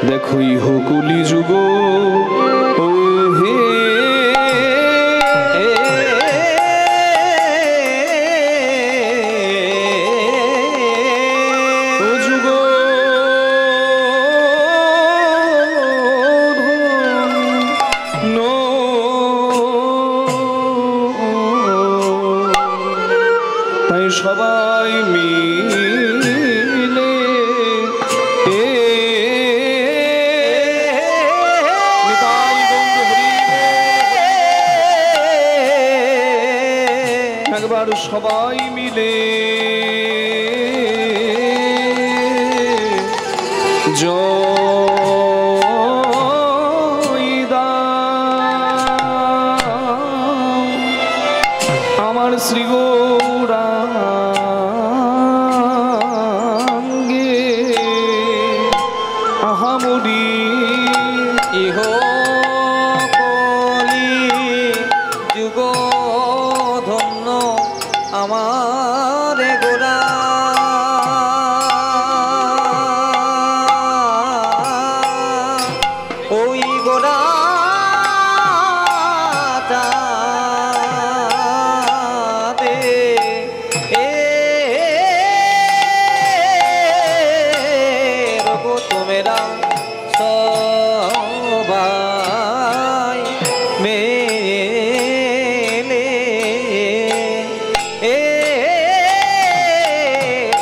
দেখো ইহো কলি যুগ ও হে ও যুগ নো তাই সবাই মিলে একবার সবাই মিলে জয় দাও আমার শ্রী গৌরাঙ্গে আহামরি ইহো কলি যুগ ধন্য আমার গোরা ওই গোরা দে রঘু তোমেরা সবাই মেলে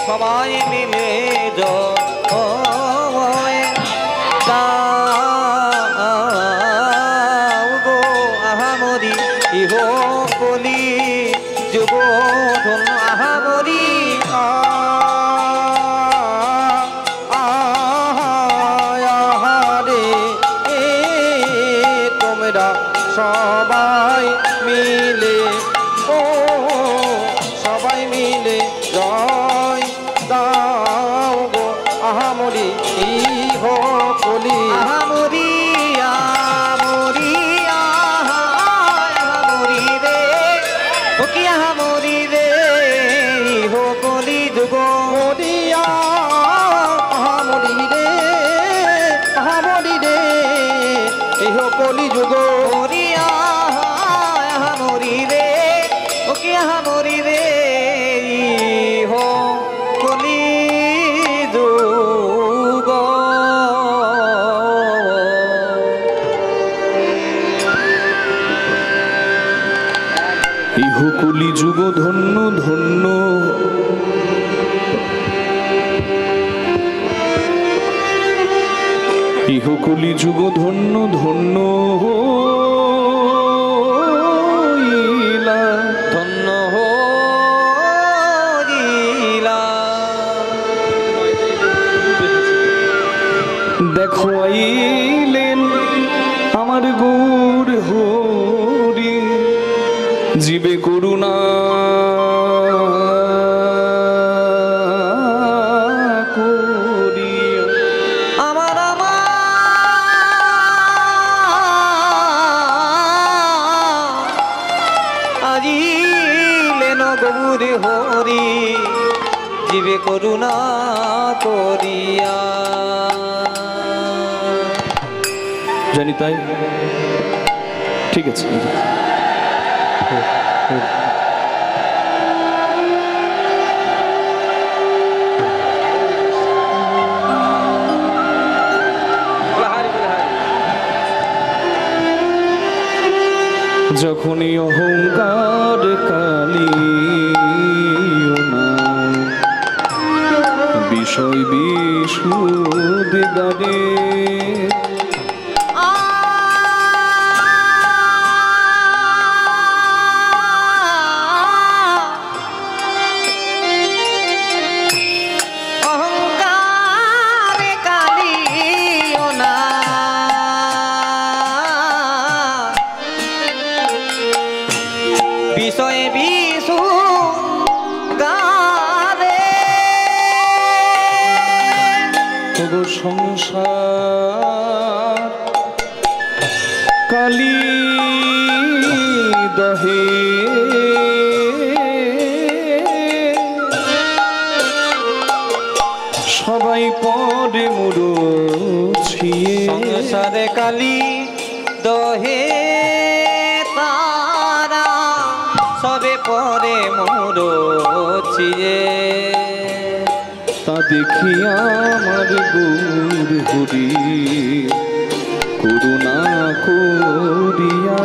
সবাই মিলে জয় দাও গো আহামরি ইহো কলি যুগ ধন্য আহামরি সবাই মিলে ও সবাই মিলে জয় দাও গো আহামরি ইহো কলি আহামরি আহামরি আহামরি রে ও কি আহামরি রে ইহো কলি যুগ মরিয়া আহামরি রে আহামরি রে ইহো কলি যুগ মরি রে ইহো কলি যুগ ইহো কলি যুগ ধন্য ধন্য ইহো কলি যুগ ধন্য ধন্য ধন্য হইলা দেখো আইলেন আমার গৌর হরি জীবে করুণা করিয়া আমার আজিলেন গৌর হরি জীবে করুণা করিয়া জানি তাই ঠিক আছে যখনই অহংকার কালী বিষয় বিশুদ গানে বিষয়ে বিশু গারে সংসার কালী দহে সবাই পরে মুরছি বলে কালী দহে তারা সবে পরে মরছিয়ে তা দেখি আমার গৌর হরি করুণা করিয়া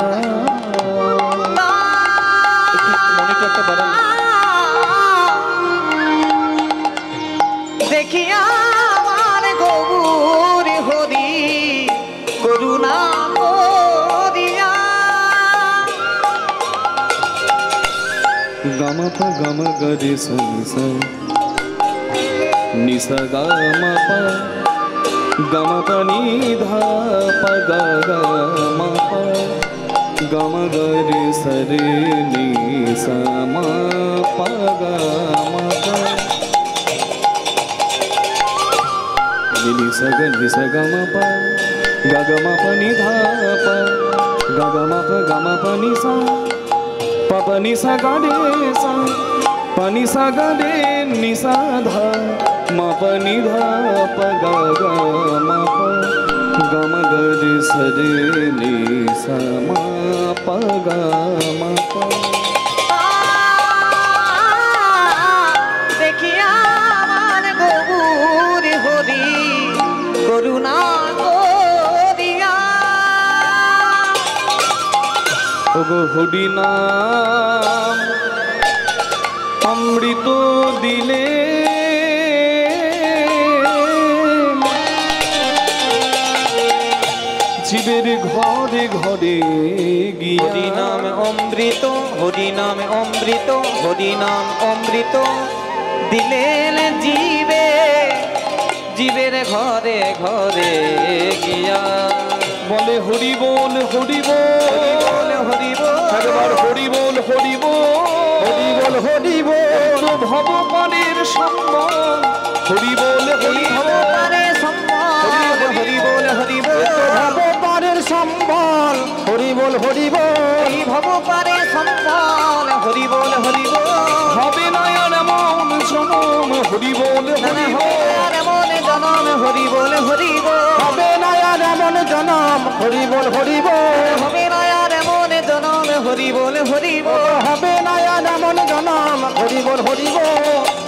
মনিটরটা বাড়ান দেখি আমার গৌর হরি করুণা করিয়া গামাপা গামা গরে সংসা নিসা গামাপা গামাপা নিধা পা গামাপা গামা গরে সরে নিসা মা পা গামাপা নিসা গামাপা গামাপা নিধা পা গামাপা গামাপা নিসা পাপা নিসা গারে সা পানি সা গারে নিসা ধা মাপা নিধা পা গা গা মাপা গামা গরে সরে নিসা মা পা গা মাপা দেখি আমার গৌর হরি করুণা করিয়া ওগো হরি নাম অমৃত দিলে জীবের ঘরে ঘরে গিয়া হরি নাম অমৃত হরি নাম অমৃত হরি নাম অমৃত দিলেন জীবে জীবের ঘরে ঘরে গিয়া বলে হরি বল হরি বল হরি বল একবার হরি বল হরি বল হরি বল ভগবানের সম্মান হরি বল হরি ভগবানের সম্বল হরি বল হরি বল ভগবানের সম্বল হরি বল হরি বল এই ভগবানের সম্বল হরি বল হরি বল হবে না আর এমন জনম হরি বল হরি বল এমন জনম হরি বল হরি বল হবে না আর এমন জনম হরি বল হরি বল হবে না আর এমন জনম হরি বল হরি বল হবে না আর এমন জনম হরি বল হরি বল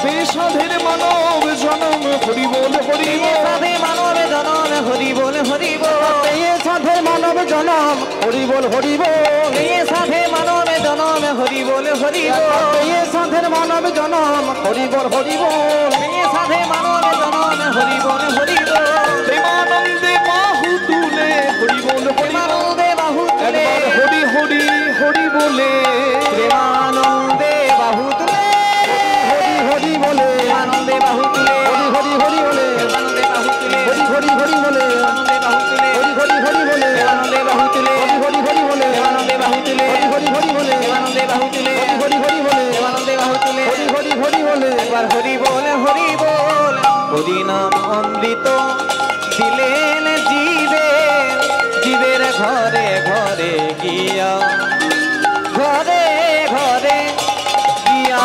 বেসাধের মানব জনম হরি বল হরি বল সাধে মানব জনম হরি বল হরি বল এই সাধে মানব জনম হরি বল হরি বল এই সাধে মানব জনম হরি বল হরি বল এই সাধের মানব জনম হরি বল হরি বল এই সাধে মানব জনম হরি বল হরি বল প্রেমানন্দে বাহু তুলে হরি বল হরি বল প্রেমানন্দে বাহু তুলে একবার হরি হরি হরি বলে প্রেমানন্দে বাহু তুলে হরি হরি বলে আনন্দে বাহু তুলে হরি হরি হরি বলে আনন্দে বাহু তুলে হরি হরি হরি বলে আনন্দে বাহু তুলে হরি হরি হরি বলে আনন্দে বাহু তুলে হরি হরি হরি বলে আনন্দে বাহু তুলে হরি হরি হরি বলে আনন্দে বাহু তুলে হরি হরি বলে আনন্দে বাহু তুলে হরি হরি হরি বলে একবার হরি বল হরি বল হরি নাম অমৃত দিলেন জীবে জীবের ঘরে ঘরে গিয়া ঘরে ঘরে গিয়া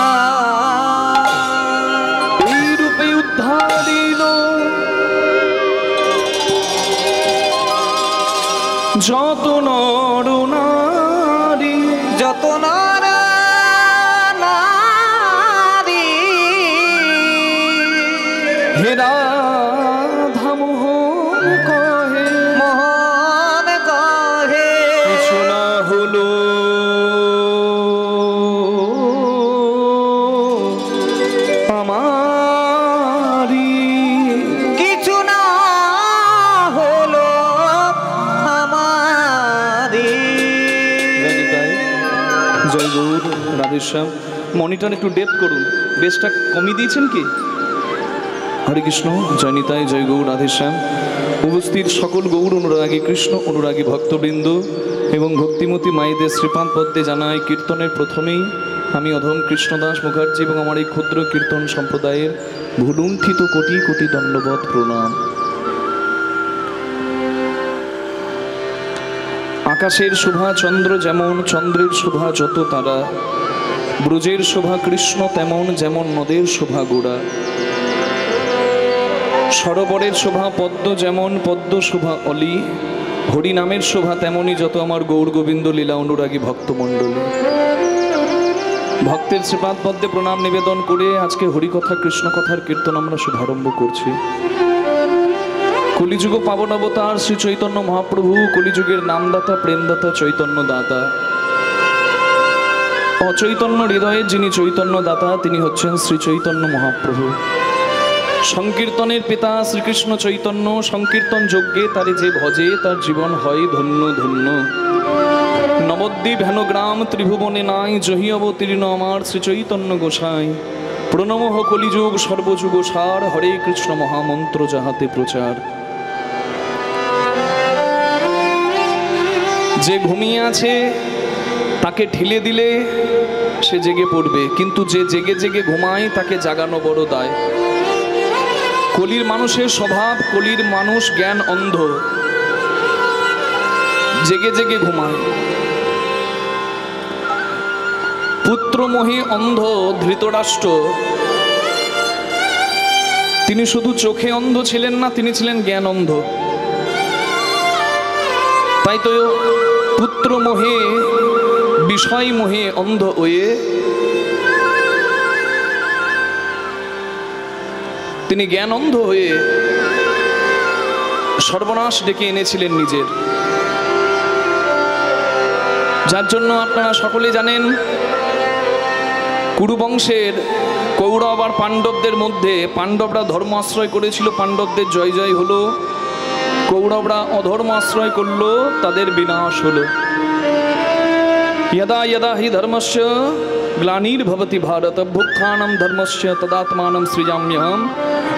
এই রূপে উদ্ধারিল যত নর নারী যত নর নারী হেরা ধামোহন কহে মোহন কহে কিছু না হলো আমারি কিছু না হলো আমারি জয় গৌর রাধেশ্যাম মনিটর একটু ডেপথ করুন বেসটা কমিয়ে দিয়েছেন কি হরে কৃষ্ণ জয় নিতাই জয় গৌর রাধেশ্যাম উপস্থিত সকল গৌর অনুরাগী কৃষ্ণ অনুরাগী ভক্তবৃন্দ এবং ভক্তিমতী মায়েদের শ্রীপাদ পদ্মে জানাই কীর্তনের প্রথমেই আমি অধম কৃষ্ণদাস মুখার্জি এবং আমার এই ক্ষুদ্র কীর্তন সম্প্রদায়ের ভুলুণ্ঠিত কোটি কোটি দণ্ডবত প্রণাম। আকাশের শোভা চন্দ্র যেমন, চন্দ্রের শোভা যত তারা, ব্রজের শোভা কৃষ্ণ তেমন, যেমন নদের শোভা গোড়া। সরোবরের শোভা পদ্ম যেমন, পদ্ম শোভা অলি, হরি নামের শোভা তেমনই যত আমার গৌর গোবিন্দ লীলা অনুরাগী ভক্তমণ্ডলী। ভক্তের শ্রীপাদ পদ্মে প্রণাম নিবেদন করে আজকে হরিকথা কৃষ্ণ কথার কীর্তন আমরা শুভারম্ভ করছি। কলিযুগ পাবন অবতার শ্রী চৈতন্য মহাপ্রভু, কলিযুগের নামদাতা প্রেমদাতা চৈতন্য দাতা, অচৈতন্য হৃদয়ের যিনি চৈতন্য দাতা তিনি হচ্ছেন শ্রী চৈতন্য মহাপ্রভু। সংকীর্তনের পিতা শ্রীকৃষ্ণ চৈতন্য, সংকীর্তন যজ্ঞে তারে যে ভজে তার জীবন হয় ধন্য ধন্য। নবদ্বীপ হেনগ্রাম ত্রিভুবনে নাই, জহি অবতীর্ণ আমার শ্রী চৈতন্য গোসাই। প্রণমঃ কলিযুগ সর্বযুগ সার, হরে কৃষ্ণ মহামন্ত্র যাহাতে প্রচার। যে ঘুমিয়ে আছে তাকে ঠেলে দিলে সে জেগে পড়বে, কিন্তু যে জেগে জেগে ঘুমায় তাকে জাগানো বড় দায়। কলির মানুষের স্বভাব, কলির মানুষ জ্ঞান অন্ধ, জেগে জেগে ঘুমায়। পুত্রমোহী অন্ধ ধৃতরাষ্ট্র, তিনি শুধু চোখে অন্ধ ছিলেন না, তিনি ছিলেন জ্ঞান অন্ধ। তাই তো পুত্র মোহে বিষয় মোহে অন্ধ হয়ে তিনি জ্ঞান অন্ধ হয়ে সর্বনাশ ডেকে এনেছিলেন নিজের। যার জন্য আপনারা সকলে জানেন কুরুবংশের কৌরব আর পাণ্ডবদের মধ্যে পাণ্ডবরা ধর্ম আশ্রয় করেছিল, পাণ্ডবদের জয় জয় হলো। কৌরবরা অধর্ম আশ্রয় করলো, তাদের বিনাশ হলো। यदा यदा हि धर्मस्य ग्लानिर्भवति भारत भुक्तानं धर्मस्य तदात्मानं सृजाम्यहं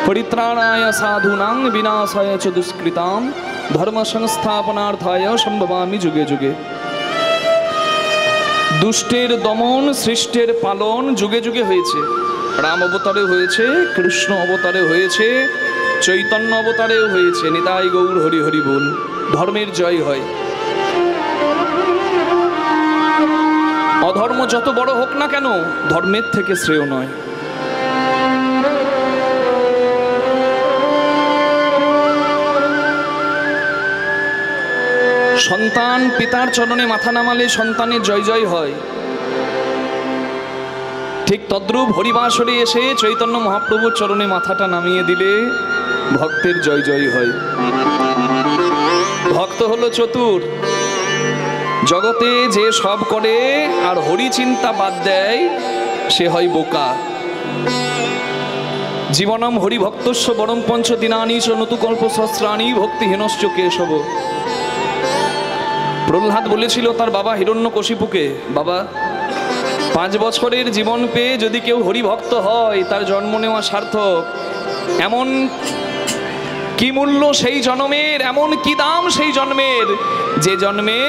परित्राणाय साधूनां विनाशाय च दुष्कृतां धर्म संस्थापनार्थाय সম্ভবামি যুগে যুগে। দুষ্টের দমন সৃষ্টের পালন যুগে যুগে হয়েছে। রাম অবতারে হয়েছে, কৃষ্ণ অবতারে হয়েছে, চৈতন্য অবতারেও হয়েছে। নিতাই গৌর হরি হরি বল। ধর্মের জয় হয়। অধর্ম যত বড় হোক না কেন ধর্মের থেকে শ্রেয় নয়। সন্তান পিতার চরণে মাথা নামালে সন্তানের জয় জয় হয়। ঠিক তদ্রূপ হরিবাসরে এসে চৈতন্য মহাপ্রভুর চরণে মাথাটা নামিয়ে দিলে ভক্তের জয় জয় হয়। ভক্ত হলো চতুর। জগতে যে সব করে আর হরি চিন্তা বাদ দেয় সে হয় বোকা। জীবনম হরিভক্তস্য বরম পঞ্চ দিনানি চ নতুকল্প সহস্রাণি ভক্তিহীনশ্চ কেশব। প্রহ্লাদ বলেছিল তার বাবা হিরণ্যকশিপুকে, বাবা 5 বছরের জীবন পেয়ে যদি কেউ হরিভক্ত হয় তার জন্ম নেওয়া সার্থক। এমন কি মূল্য সেই জন্মের, এমন কি দাম সেই জন্মের, যে জন্মে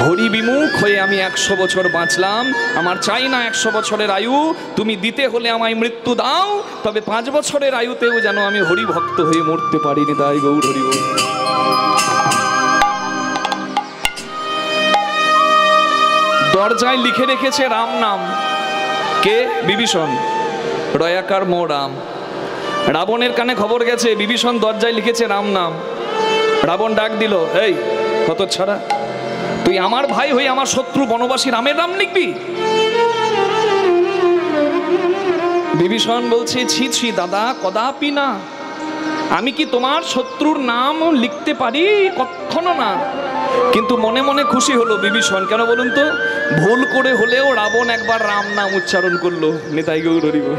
হরি বিমুখ হয়ে আমি 100 বছর বাঁচলাম। আমার চাই না 100 বছরের আয়ু, তুমি দিতে হলে আমায় মৃত্যু দাও, তবে 5 বছরের আয়ুতেও যেন আমি হরি ভক্ত হয়ে মরতে পারিনি। তাই গৌর হরি বল। দরজায় লিখে রেখেছে রাম নাম। কে? বিভীষণ। রয়াকার মো রাম। রাবণের কানে খবর গেছে বিভীষণ দরজায় লিখেছে রাম নাম। রাবণ ডাক দিল, এই কত ছাড়া, তুই আমার ভাই হয়ে আমার শত্রু বনবাসী রামের নাম লিখবি? বিভীষণ বলছে, ছি ছি দাদা, কদাপি না। আমি কি তোমার শত্রুর নাম লিখতে পারি? কখনো না। কিন্তু মনে মনে খুশি হলো বিভীষণ। কেন বলুন তো? ভুল করে হলেও রাবণ একবার রাম নাম উচ্চারণ করলো। নিতাই গৌর হরি বল।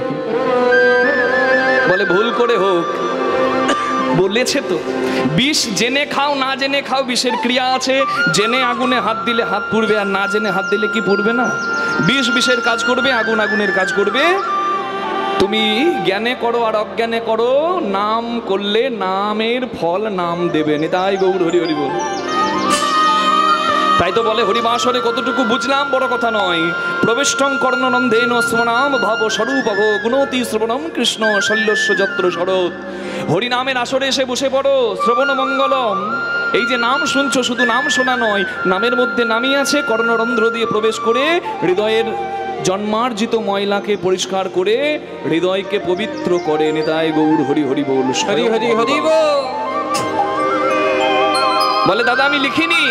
বলে ভুল করে হোক, বলেছে তো। বিষ জেনে খাও না জেনে খাও, বিষের ক্রিয়া আছে। জেনে আগুনে হাত দিলে হাত পুড়বে, আর না জেনে হাত দিলে কি পুড়বে না? বিষ বিষের কাজ করবে, আগুন আগুনের কাজ করবে। তুমি জ্ঞানে করো আর অজ্ঞানে করো, নাম করলে নামের ফল নাম দেবে। নিতাই গৌর হরি হরি বল। তাই তো বলে হরিবাসরে কতটুকু বুঝলাম বড় কথা নয়। প্রবিষ্টং কর্ণনন্দেন স্মনাম ভাব স্বরূপভ গুণতি শ্রবণম কৃষ্ণ শল্যস্য যত্র শরৎ। হরিনামের আসরে এসে বসে পড়ো, শ্রবণ মঙ্গলম। এই যে নাম শুনছো, শুধু নাম শোনা নয়, নামের মধ্যে নামই আছে কর্ণরন্ধ্র দিয়ে প্রবেশ করে হৃদয়ের জন্মার্জিত ময়লাকে পরিষ্কার করে হৃদয়কে পবিত্র করে। নিতাই গৌর হরি হরি বল। হরি হরি হরি বল। বলে দাদা আমি লিখিনি।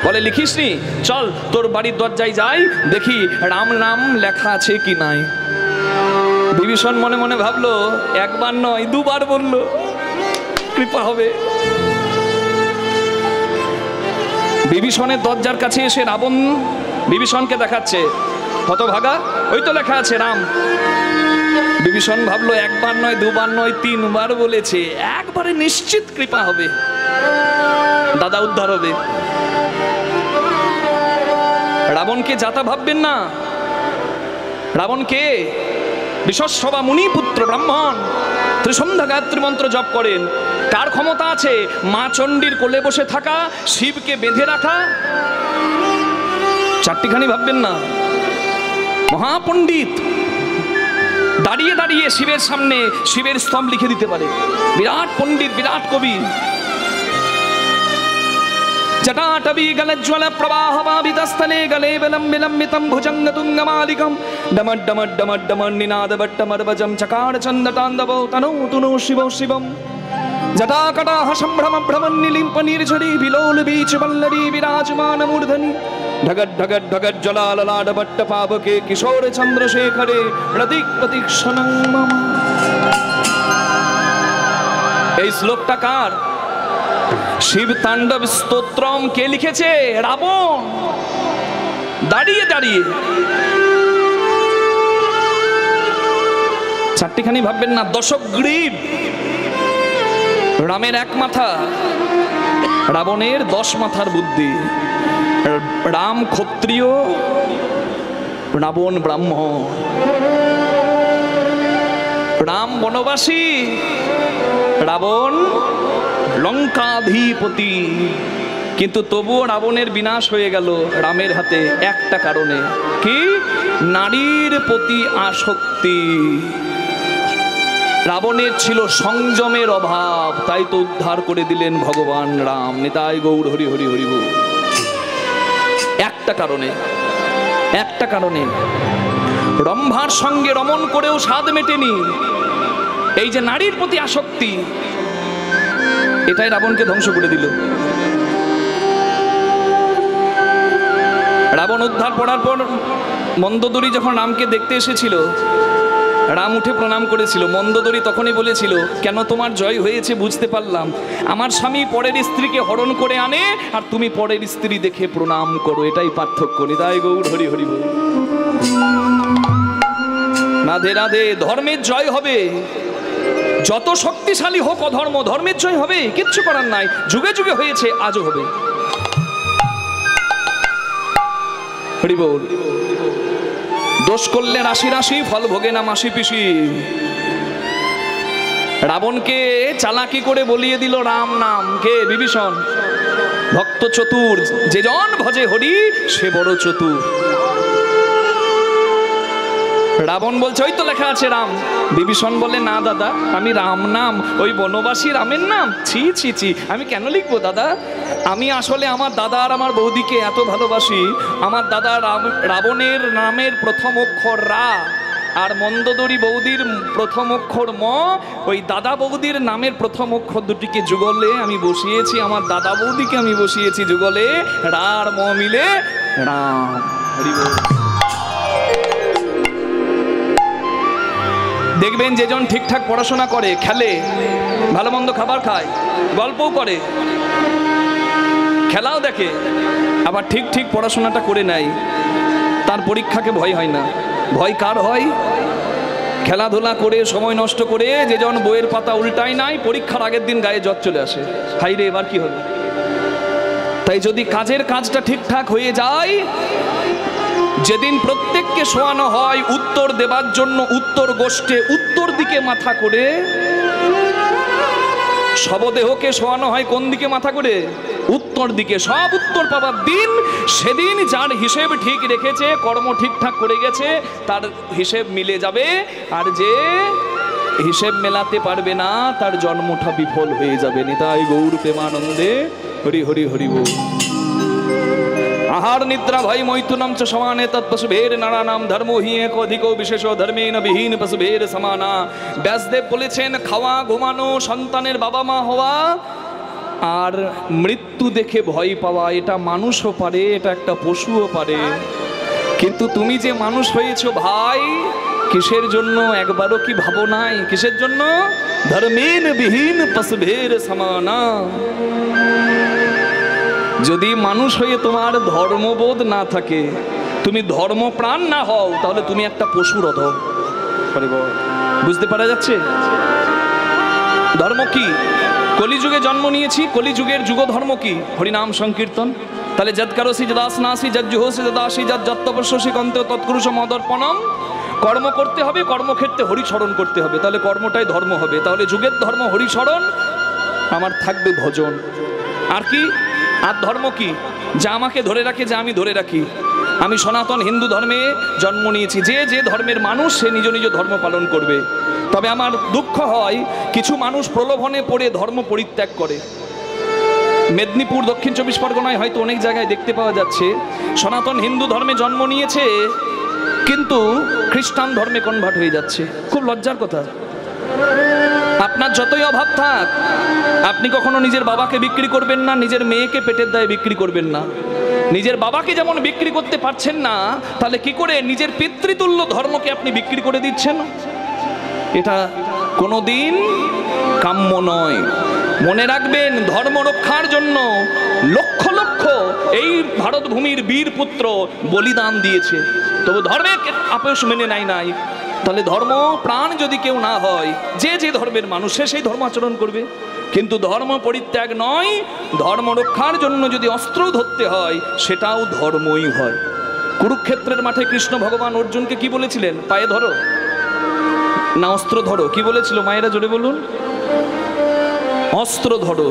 বলে লিখিসনি? চল তোর বাড়ির দরজায় যাই, দেখি রাম নাম লেখা আছে কি নাই। বিভীষণ মনে মনে ভাবলো একবার নয় দুবার বললো, কৃপা হবে। বিভীষণের দরজার কাছে এসে রাবণ বিভীষণকে দেখাচ্ছে, হতভাগা ওই তো লেখা আছে রাম। বিভীষণ ভাবলো একবার নয় দুবার নয় তিনবার বলেছে, একবারে নিশ্চিত কৃপা হবে, দাদা উদ্ধার হবে। রাবণকে যাতা ভাববেন না। রাবণকে বিশ্বসভা মুনি পুত্র ব্রাহ্মণ, ত্রিসন্ধ্যা গায়ত্রী মন্ত্র জপ করেন। কার ক্ষমতা আছে মা চণ্ডীর কোলে বসে থাকা, শিবকে বেঁধে রাখা? চারটিখানি ভাববেন না। মহাপণ্ডিত দাঁড়িয়ে দাঁড়িয়ে শিবের সামনে শিবের স্তম্ভ লিখে দিতে পারে, বিরাট পণ্ডিত, বিরাট কবি। জটাটবি গলজ্জ্বল প্রবাহভাবিতস্থলে গলে বিলম্বিতম ভুজঙ্গতুঙ্গমালিকম ডমড ডমড ডমড ডমড নিনাদবট্টমর্বজম চকার চন্দতাণ্ডব তনু তুনু শিব শিবম জটাকটাহ সম্ভ্রম ভ্রমন্নিলিম্প নির্ঝরি বিলোল বীচ বল্লরী বিরাজমান মূর্ধনি ঢগৎ ঢগৎ ঢগৎ জলাললাডবট্ট পাবকে কিশোর চন্দ্রশেখরে প্রতীক প্রতীক্ষণং মম। এই শ্লোকটা কার? শিব তাণ্ডব স্তোত্রম কে লিখেছে? রাবণ। দাঁড়িয়ে দাঁড়িয়ে। চারটিখানি ভাববেন না। দশগ্রীব রামের এক মাথা, রাবণের 10 মাথার বুদ্ধি। রাম ক্ষত্রিয়, রাবণ ব্রাহ্মণ। রাম বনবাসী, রাবণ লঙ্কাধিপতি। কিন্তু তবুও রাবণের বিনাশ হয়ে গেল রামের হাতে একটা কারণে। কি? নারীর প্রতি আসক্তি। রাবণের ছিল সংযমের অভাব, তাই তো উদ্ধার করে দিলেন ভগবান রাম। নিতাই গৌর হরি হরি হরি বল। একটা কারণে, একটা কারণে। রম্ভার সঙ্গে রমণ করেও স্বাদ মেটেনি। এই যে নারীর প্রতি আসক্তি, এটাই রাবণকে ধ্বংস করে দিল। রাবণ উদ্ধার করার পর মন্দোদরী যখন রামকে দেখতে এসেছিল, রাম উঠে প্রণাম করেছিল। মন্দোদরী তখনই বলেছিল, কেন তোমার জয় হয়েছে বুঝতে পারলাম। আমার স্বামী পরের স্ত্রীকে হরণ করে আনে আর তুমি পরের স্ত্রী দেখে প্রণাম করো, এটাই পার্থক্য। নিতাই গৌর হরি হরি বল। রাধে রাধে। ধর্মের জয় হবে, যত শক্তিশালী হোক অধর্ম, ধর্মের জয় হবে, কিচ্ছু করার নাই। যুগে যুগে হয়েছে, আজও হবে। হরি বল। দোষ করলে রাশি রাশি, ফল ভোগে না মাসি পিসি। রাবণকে চালাকি করে বলিয়ে দিল রাম নাম। কে? বিভীষণ। ভক্ত চতুর, যে জন ভজে হরি সে বড় চতুর। রাবণ বলছে ওই তো লেখা আছে রাম। বিভীষণ বলে না দাদা, আমি রাম নাম ওই বনবাসী রামের নাম, ছি ছি ছি, আমি কেন লিখবো দাদা? আমি আসলে আমার দাদা আর আমার বৌদিকে এত ভালোবাসি। আমার দাদা রাবণের নামের প্রথম অক্ষর রা, আর মন্দোদরী বৌদির প্রথম অক্ষর ম। ওই দাদা বৌদির নামের প্রথম অক্ষর দুটিকে যুগলে আমি বসিয়েছি, আমার দাদা বৌদিকে আমি বসিয়েছি যুগলে, রা আর ম মিলে রাম। হরি বল। দেখবেন যেজন ঠিকঠাক পড়াশোনা করে, খেলে, ভালো মন্দ খাবার খায়, গল্পও করে, খেলাও দেখে, আবার ঠিক ঠিক পড়াশোনাটা করে নেয়, তার পরীক্ষাকে ভয় হয় না। ভয় কার হয়? খেলাধুলা করে সময় নষ্ট করে যেজন বইয়ের পাতা উল্টায় নাই, পরীক্ষার আগের দিন গায়ে জ্বর চলে আসে, হাই রে এবার কি হবে। তাই যদি কাজের কাজটা ঠিকঠাক হয়ে যায়, যেদিন প্রত্যেককে শোয়ানো হয় উত্তর দেবার জন্য উত্তর গোষ্ঠে উত্তর দিকে মাথা করে, শবদেহকে শোয়ানো হয় কোন দিকে মাথা করে? উত্তর দিকে। সব উত্তর পাবার দিন, সেদিন যার হিসেব ঠিক রেখেছে, কর্ম ঠিকঠাক করে গেছে, তার হিসেব মিলে যাবে। আর যে হিসেব মেলাতে পারবে না, তার জন্মটা বিফল হয়ে যাবে। নিতাই গৌর প্রেমানন্দে হরি হরি হরি বল। আহার নিদ্রা ভয় মৈথুনম চ সমানে তৎপশুভের নারানাম ধর্ম হি এক অধিক বিশেষ ধর্মেন বিহীন পশুভের সমানা। ব্যাসদেব বলেছেন, খাওয়া, ঘুমানো, সন্তানের বাবা মা হওয়া আর মৃত্যু দেখে ভয় পাওয়া, এটা মানুষও পারে, এটা একটা পশুও পারে। কিন্তু তুমি যে মানুষ হয়েছো ভাই, কিসের জন্য একবারও কি ভাবো নাই? কিসের জন্য? ধর্মেন বিহীন পশুভের সমানা। যদি মানুষ হয়ে তোমার ধর্মবোধ না থাকে, তুমি ধর্মপ্রাণ না হও, তাহলে তুমি একটা পশুর অধম। বুঝতে পারা যাচ্ছে? ধর্ম কি? কলিযুগে জন্ম নিয়েছি, কলিযুগের যুগ ধর্ম কি? হরিনাম সংকীর্তন। তাহলে যৎকারসি যদাসনাসি যজ্জুহসি যদাসি যত্তপস্যসি কন্ত তৎকুরুষ মদর্পণম। কর্ম করতে হবে, কর্মক্ষেত্রে হরিস্মরণ করতে হবে, তাহলে কর্মটাই ধর্ম হবে। তাহলে যুগের ধর্ম হরিস্মরণ, আমার থাকবে ভজন। আর কি? আর ধর্ম কি? যা আমাকে ধরে রাখে, যা আমি ধরে রাখি। আমি সনাতন হিন্দু ধর্মে জন্ম নিয়েছি, যে যে ধর্মের মানুষ সে নিজ নিজ ধর্ম পালন করবে। তবে আমার দুঃখ হয়, কিছু মানুষ প্রলোভনে পড়ে ধর্ম পরিত্যাগ করে। মেদিনীপুর, দক্ষিণ 24 পরগনায় হয়তো অনেক জায়গায় দেখতে পাওয়া যাচ্ছে, সনাতন হিন্দু ধর্মে জন্ম নিয়েছে কিন্তু খ্রিস্টান ধর্মে কনভার্ট হয়ে যাচ্ছে। খুব লজ্জার কথা। আপনার যতই অভাব থাক, আপনি কখনো নিজের বাবাকে বিক্রি করবেন না, নিজের মেয়েকে পেটের দায়ে বিক্রি করবেন না। নিজের বাবাকে যেমন বিক্রি করতে পারছেন না, তাহলে কি করে নিজের পিতৃতুল্য ধর্মকে আপনি বিক্রি করে দিচ্ছেন? এটা কোনোদিন কাম্য নয়। মনে রাখবেন, ধর্ম রক্ষার জন্য লক্ষ লক্ষ এই ভারত ভূমির বীর পুত্র বলিদান দিয়েছে, তবু ধর্মের আপোষ মেনে নাই। তাহলে ধর্ম প্রাণ যদি কেউ না হয়, যে যে ধর্মের মানুষ সে সেই ধর্ম আচরণ করবে। কিন্তু ধর্ম পরিত্যাগ নয়, ধর্ম রক্ষার জন্য যদি অস্ত্র ধরতে হয়, সেটাও ধর্মই হয়। কুরুক্ষেত্রের মাঠে কৃষ্ণ ভগবান অর্জুনকে কি বলেছিলেন? পায়ে ধরো না অস্ত্র ধরো? কি বলেছিল? মায়েরা জোরে বলুন। অস্ত্র ধরো।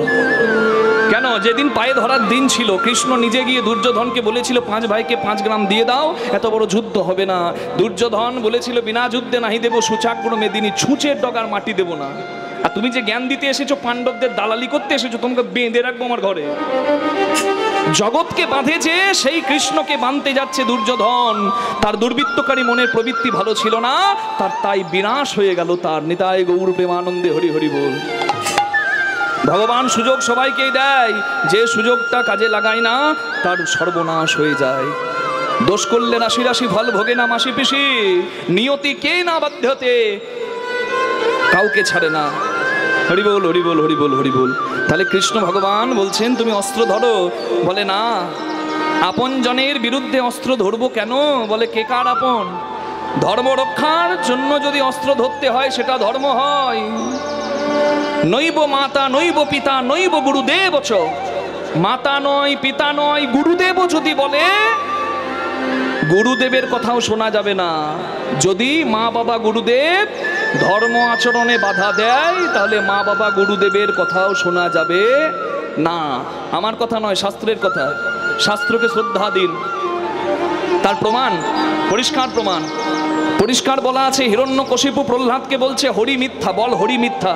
কেন? যেদিন পায়ে ধরার দিন ছিল, কৃষ্ণ নিজে গিয়ে দুর্যোধনকে বলেছিল 5 ভাইকে 5 গ্রাম দিয়ে দাও, এত বড় যুদ্ধ হবে না। দুর্যোধন বলেছিল বিনা যুদ্ধে নাহি দেব সুচাগ্র মেদিনী, ছুঁচের ডগার মাটি দেব না। আর তুমি যে জ্ঞান দিতে এসেছো, পাণ্ডবদের দালালি করতে এসেছো, তোমাকে বেঁধে রাখবো আমার ঘরে। জগৎকে বাঁধেছে, সেই কৃষ্ণকে বাঁধতে যাচ্ছে দুর্যোধন। তার দুর্বৃত্তকারী মনের প্রবৃত্তি ভালো ছিল না, তাই বিনাশ হয়ে গেল তার। নিতাই গৌর প্রেমানন্দে হরি হরি বল। ভগবান সুযোগ সবাইকেই দেয়, যে সুযোগটা কাজে লাগায় না তার সর্বনাশ হয়ে যায়। দোষ করলে রাশি রাশি ফল ভোগে না মাসি পিসি, নিয়তি কে না বাধ্যতে কাউকে ছাড়ে না। হরি বল হরি বল হরি বল হরি বল। তাহলে কৃষ্ণ ভগবান বলছেন তুমি অস্ত্র ধরো। বলে না, আপন জনের বিরুদ্ধে অস্ত্র ধরবো কেন? বলে কে কার আপন? ধর্ম রক্ষার জন্য যদি অস্ত্র ধরতে হয়, সেটা ধর্ম হয়। নৈব মাতা নৈব পিতা নৈব গুরুদেব চ। মাতা নয়, পিতা নয়, গুরুদেব যদি বলে, গুরুদেবের কথাও শোনা যাবে না। যদি মা বাবা গুরুদেব ধর্ম আচরণে বাধা দেয়, তাহলে মা বাবা গুরুদেবের কথাও শোনা যাবে না। আমার কথা নয়, শাস্ত্রের কথা। শাস্ত্রকে শ্রদ্ধা দিন। তার প্রমাণ, পরিষ্কার প্রমাণ, পরিষ্কার বলা আছে। হিরণ্যকশিপু প্রহ্লাদকে বলছে হরি মিথ্যা, বল হরি মিথ্যা।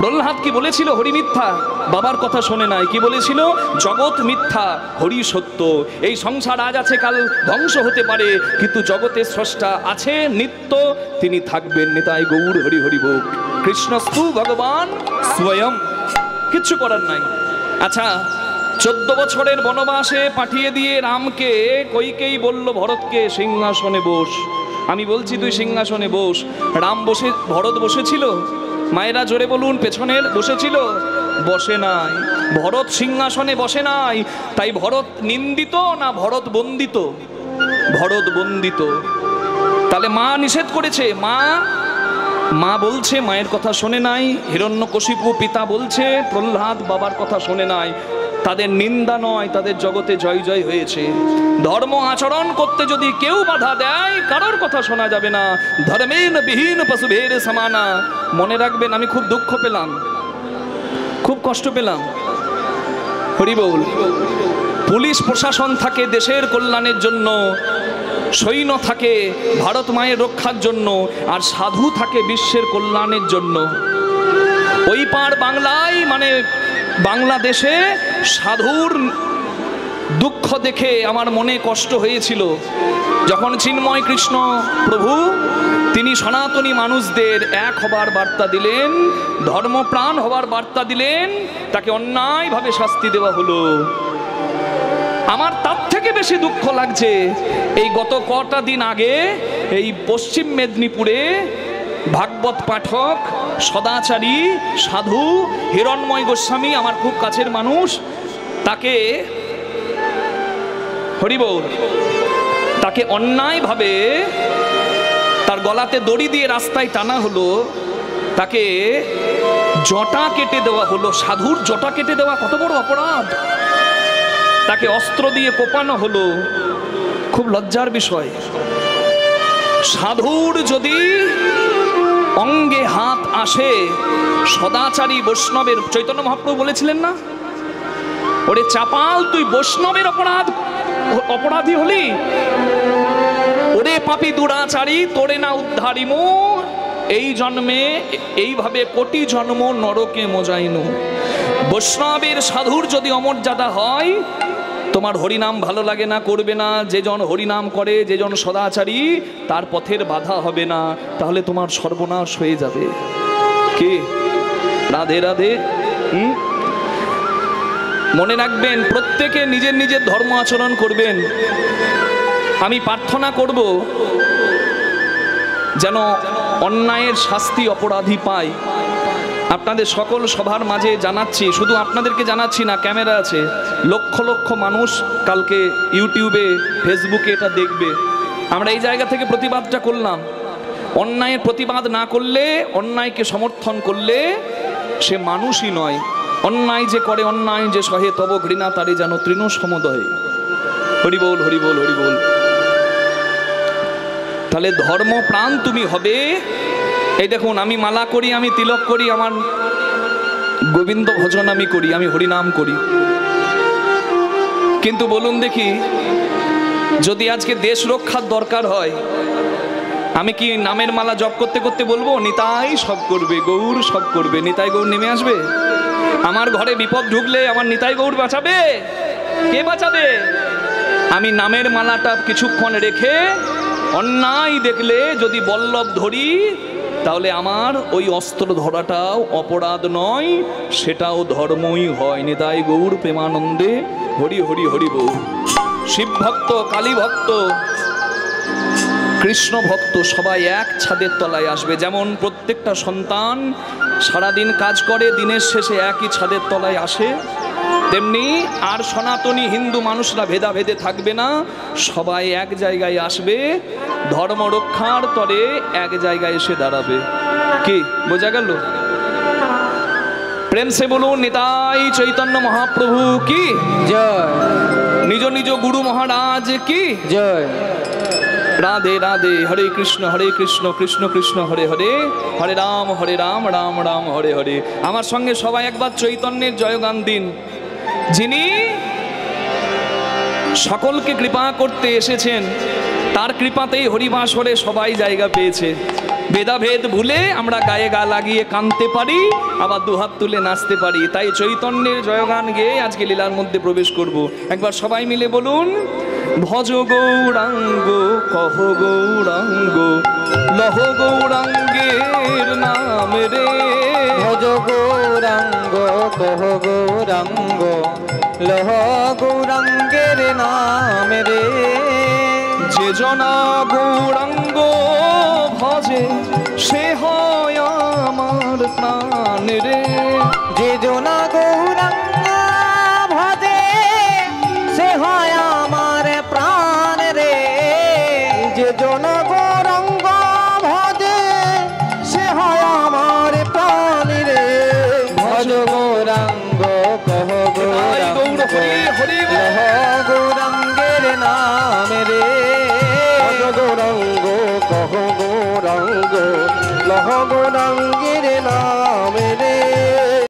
প্রহ্লাদ কি বলেছিল? হরি মিথ্যা। বাবার কথা শোনে নাই। কি বলেছিল? জগৎ মিথ্যা, হরি সত্য। এই সংসার আজ আছে, কাল ধ্বংস হতে পারে, কিন্তু জগতের স্রষ্টা আছে নিত্য, তিনি থাকবেন। নিতাই গৌর হরি হরি বল। কৃষ্ণস্তু ভগবান স্বয়ং, কিচ্ছু করার নাই। আচ্ছা, 14 বছরের বনবাসে পাঠিয়ে দিয়ে রামকে কইকেই বলল ভরতকে সিংহাসনে বস। আমি বলছি তুই সিংহাসনে বস। রাম বসে, ভরত বসেছিল? মায়েরা জোরে বলুন, পেছনের বসেছিল? বসে নাই। ভরত সিংহাসনে বসে নাই। তাই ভরত নিন্দিত না ভরত বন্দিত? ভরত বন্দিত। তাহলে মা নিষেধ করেছে, মা বলছে, মায়ের কথা শোনে নাই। হিরণ্যকশিপু পিতা বলছে, প্রহ্লাদ বাবার কথা শোনে নাই। তাদের নিন্দা নয়, তাদের জগতে জয় জয় হয়েছে। ধর্ম আচরণ করতে যদি কেউ বাধা দেয়, কারোর কথা শোনা যাবে না। ধর্মেন বিহীন পশুভের সমানা। মনে রাখবেন, আমি খুব দুঃখ পেলাম, খুব কষ্ট পেলাম। হরি বল। পুলিশ প্রশাসন থাকে দেশের কল্যাণের জন্য, সৈন্য থাকে ভারত মায়ের রক্ষার জন্য, আর সাধু থাকে বিশ্বের কল্যাণের জন্য। ওই পার বাংলায়, মানে বাংলাদেশে সাধুর দুঃখ দেখে আমার মনে কষ্ট হয়েছিল। যখন চিন্ময় কৃষ্ণ প্রভু তিনি সনাতনী মানুষদের এক হবার বার্তা দিলেন, ধর্মপ্রাণ হবার বার্তা দিলেন, তাকে অন্যায়ভাবে শাস্তি দেওয়া হলো। আমার তার থেকে বেশি দুঃখ লাগছে, এই গত কটা দিন আগে এই পশ্চিম মেদিনীপুরে ভাগবত পাঠক, সদাচারী, সাধু হিরণময় গোস্বামী, আমার খুব কাছের মানুষ, তাকে হরিবোল, তাকে অন্যায়ভাবে তার গলাতে দড়ি দিয়ে রাস্তায় টানা হলো, তাকে জটা কেটে দেওয়া হলো। সাধুর জটা কেটে দেওয়া কত বড় অপরাধ! তাকে অস্ত্র দিয়ে কোপানো হলো, খুব লজ্জার বিষয়। সাধুর যদি অঙ্গে হাত আসে, সদাচারী বৈষ্ণবের, চৈতন্য মহাপ্রভু বলেছিলেন না, ওরে চাপাল তুই বৈষ্ণবের অপরাধী হলি, ওরে পাপী দুরাচারী তোরে না উদ্ধারিমু, এই জন্মে এইভাবে কোটি জন্ম নরকে মোজাইনু। বৈষ্ণবের সাধুর যদি অমর্যাদা হয়, তোমার হরিনাম ভালো লাগে না, করবে না, যে জন হরিনাম করে, যে জন সদাচারী, তার পথের বাধা হবে না, তাহলে তোমার সর্বনাশ হয়ে যাবে। কে? রাধে রাধে। মনে রাখবেন, প্রত্যেকে নিজের নিজের ধর্ম আচরণ করবেন। আমি প্রার্থনা করব যেন অন্যায়ের শাস্তি অপরাধী পায়। আপনাদের সকল সভার মাঝে জানাচ্ছি, শুধু আপনাদেরকে জানাচ্ছি না, ক্যামেরা আছে, লক্ষ লক্ষ মানুষ কালকে ইউটিউবে, ফেসবুকে এটা দেখবে। আমরা এই জায়গা থেকে প্রতিবাদটা করলাম। অন্যায়ের প্রতিবাদ না করলে, অন্যায়কে সমর্থন করলে সে মানুষই নয়। অন্যায় যে করে, অন্যায় যে সহে, তব ঘৃণা তারে যেন তৃণ সমুদয়। হরিবোল হরিবোল হরিবোল। তাহলে ধর্মপ্রাণ তুমি হবে। এই দেখুন, আমি মালা করি, আমি তিলক করি, আমার গোবিন্দ ভজন আমি করি, আমি হরিনাম করি, কিন্তু বলুন দেখি, যদি আজকে দেশ রক্ষার দরকার হয়, আমি কি নামের মালা জপ করতে করতে বলবো নিতাই সব করবে, গৌর সব করবে, নিতাই গৌর নেমে আসবে? আমার ঘরে বিপদ ঢুকলে আমার নিতাই গৌর বাঁচাবে? কে বাঁচাবে? আমি নামের মালাটা কিছুক্ষণ রেখে অন্যায় দেখলে যদি বল্লভ ধরি, তাহলে আমার ওই অস্ত্র ধরাটাও অপরাধ নয়, সেটাও ধর্মই হয়। নিতাই গৌর প্রেমানন্দে হরি হরি হরি বল। শিব ভক্ত, কালী ভক্ত, কৃষ্ণ ভক্ত সবাই এক ছাদের তলায় আসবে। যেমন প্রত্যেকটা সন্তান সারাদিন কাজ করে, দিনের শেষে একই ছাদের তলায় আসে, তেমনি আর সনাতনী হিন্দু মানুষরা ভেদাভেদে থাকবে না, সবাই এক জায়গায় আসবে, ধর্ম রক্ষার তরে এক জায়গায় এসে দাঁড়াবে। কি বোঝা গেল? প্রেম সে বলুন নিতাই চৈতন্য মহাপ্রভু কি জয়। নিজ নিজ গুরু মহারাজ কি জয়। রাধে রাধে। হরে কৃষ্ণ কৃষ্ণ কৃষ্ণ হরে হরে, হরে রাম রাম রাম হরে হরে। আমার সঙ্গে সবাই একবার চৈতন্যের জয়গান দিন, যিনি সকলকে কৃপা করতে এসেছেন, তার কৃপাতেই হরিবাসরে সবাই জায়গা পেয়েছে। ভেদাভেদ ভুলে আমরা গায়ে গা লাগিয়ে কাঁদতে পারি, আবার দুহাত তুলে নাচতে পারি। তাই চৈতন্যের জয়গান গেয়ে আজকে লীলার মধ্যে প্রবেশ করব। একবার সবাই মিলে বলুন, ভজ গৌরাঙ্গ কহ গৌরাঙ্গ লহ গৌরাঙ্গের নাম রে। ভজ গৌরাঙ্গ কহ গৌরাঙ্গ লহ গৌরাঙ্গের নাম রে। যে জনা গৌরাঙ্গ ভজে সে হয় আমার প্রাণ রে। যে জনা গৌরাঙ্গ ভজে সে হয় আমার প্রাণ রে। যে জন গৌরাঙ্গ ভজে সে হয় আমার প্রাণ রে। ভজ গৌরাঙ্গ কহ গৌরাঙ্গ লহ গৌরাঙ্গের নাম রে। ভজ গৌরাঙ্গ কহ গৌরাঙ্গ লহ গৌরাঙ্গের নাম